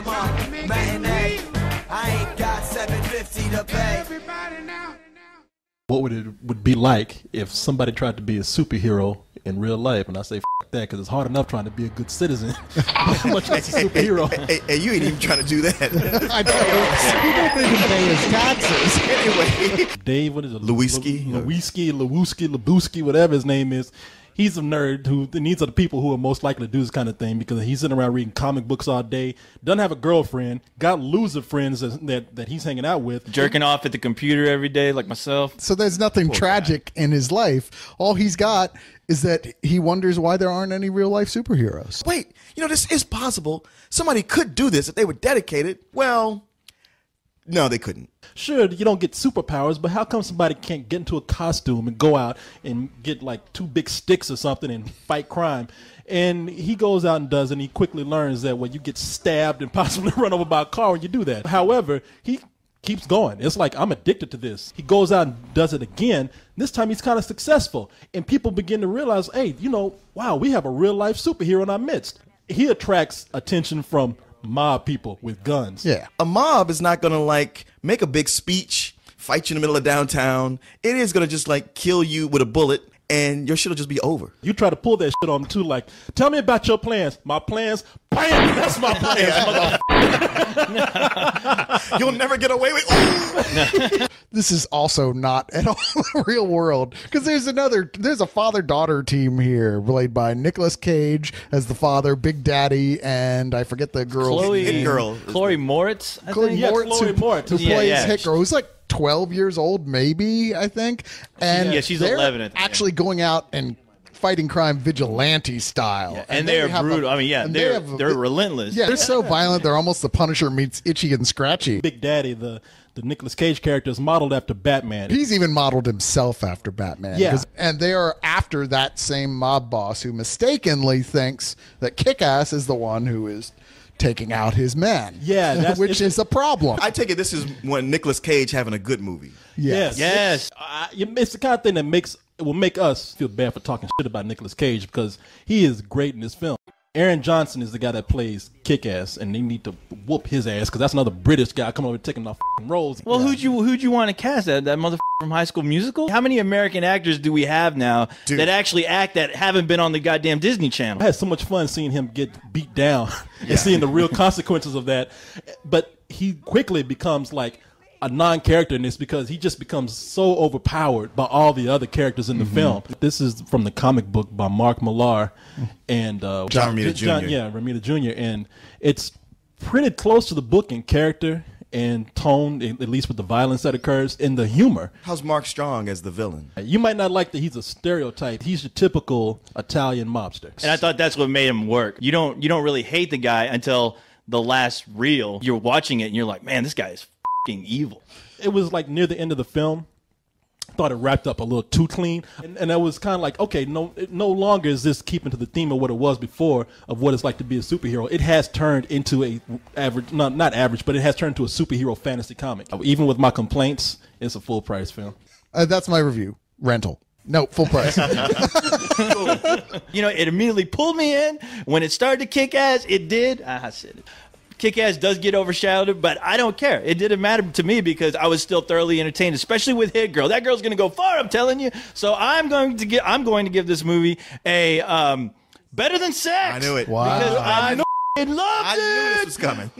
I'm on matinee. I ain't got $7.50 to pay. What would it be like if somebody tried to be a superhero in real life? And I say that because it's hard enough trying to be a good citizen. How much less a superhero? Hey, you ain't even trying to do that. I don't even pay his taxes. Anyway, Dave, what is it? Lewinsky, whatever his name is. He's a nerd who, and these are the people who are most likely to do this kind of thing because he's sitting around reading comic books all day, doesn't have a girlfriend, got loser friends that he's hanging out with. Jerking off at the computer every day like myself. So there's nothing tragic in his life. All he's got is that he wonders why there aren't any real-life superheroes. wait, this is possible. Somebody could do this if they were dedicated. Well, no, they couldn't. Sure, you don't get superpowers, but how come somebody can't get into a costume and go out and get like 2 big sticks or something and fight crime? And he goes out and does, and he quickly learns that when you get stabbed and possibly run over by a car when you do that. However, he keeps going. It's like, I'm addicted to this. He goes out and does it again. This time he's kind of successful. And people begin to realize, hey, wow, we have a real life superhero in our midst. He attracts attention from mob people with guns. Yeah. A mob is not going to make a big speech, fight you in the middle of downtown. It is going to just kill you with a bullet and your shit will just be over. You try to pull that shit on them too, like, tell me about your plans. My plans? Bam! That's my plans, motherfucker. You'll never get away with This is also not at all the real world because there's a father-daughter team here played by Nicolas Cage as the father, Big Daddy, and I forget the girl's Hit Girl. Chloe Moritz, I Chloe think. Moritz, Chloe Moritz. who plays Yeah. Hit Girl, who's like 12 years old, maybe, I think. And Yeah, she's they're 11, I think, yeah. actually going out and fighting crime vigilante style. Yeah, and they are brutal. They're relentless. Yeah, they're so violent, they're almost the Punisher meets Itchy and Scratchy. Big Daddy, the Nicolas Cage character, is modeled after Batman. He's even modeled himself after Batman. Yeah. And they are after that same mob boss who mistakenly thinks that Kick-Ass is the one who is taking out his men. Yeah, which is a problem. I take it this is when Nicolas Cage having a good movie. Yes. It's the kind of thing that will make us feel bad for talking shit about Nicolas Cage because he is great in this film. Aaron Johnson is the guy that plays Kick-Ass, and they need to whoop his ass because that's another British guy coming over taking off roles. Well, who'd you want to cast? That motherfucker from High School Musical? How many American actors do we have now that actually act that haven't been on the goddamn Disney Channel? I had so much fun seeing him get beat down and seeing the real consequences of that. But he quickly becomes like a non-character in this because he just becomes so overpowered by all the other characters in the film. This is from the comic book by Mark Millar and John Romita Jr. Romita Jr. And it's pretty close to the book in character and tone, at least with the violence that occurs, and the humor. How's Mark Strong as the villain? You might not like that he's a stereotype. He's your typical Italian mobster. And I thought that's what made him work. You don't really hate the guy until the last reel. You're watching it and you're like, man, this guy is f***ing evil. It was like near the end of the film. I thought it wrapped up a little too clean, and I was kind of like, okay, no longer is this keeping to the theme of what it was before of what it's like to be a superhero. It has turned into a average, not average, but it has turned into a superhero fantasy comic. Even with my complaints, it's a full price film. That's my review. Rental. No, full price. It immediately pulled me in. When it started to kick ass, it did. I said it. Kick-Ass does get overshadowed, but I don't care. It didn't matter to me because I was still thoroughly entertained, especially with Hit Girl. That girl's going to go far, I'm telling you. So I'm going to give this movie a better than sex. I knew it. Wow. Because I loved I knew it. this was coming.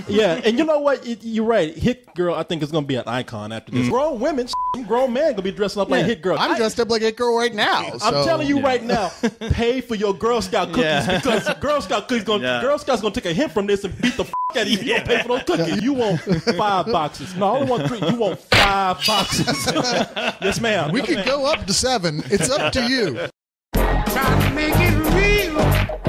Yeah, and you know what? You're right. Hit Girl, I think, is going to be an icon after this. Grown women, grown men going to be dressing up like Hit Girl. I'm dressed up like Hit Girl right now. I'm telling you right now, pay for your Girl Scout cookies because Girl Scouts going to take a hint from this and beat the out of you. You don't pay for those cookies. You want 5 boxes. No, I don't want 3. You want 5 boxes. Yes, ma'am. We could go up to 7. It's up to you. Try to make it real.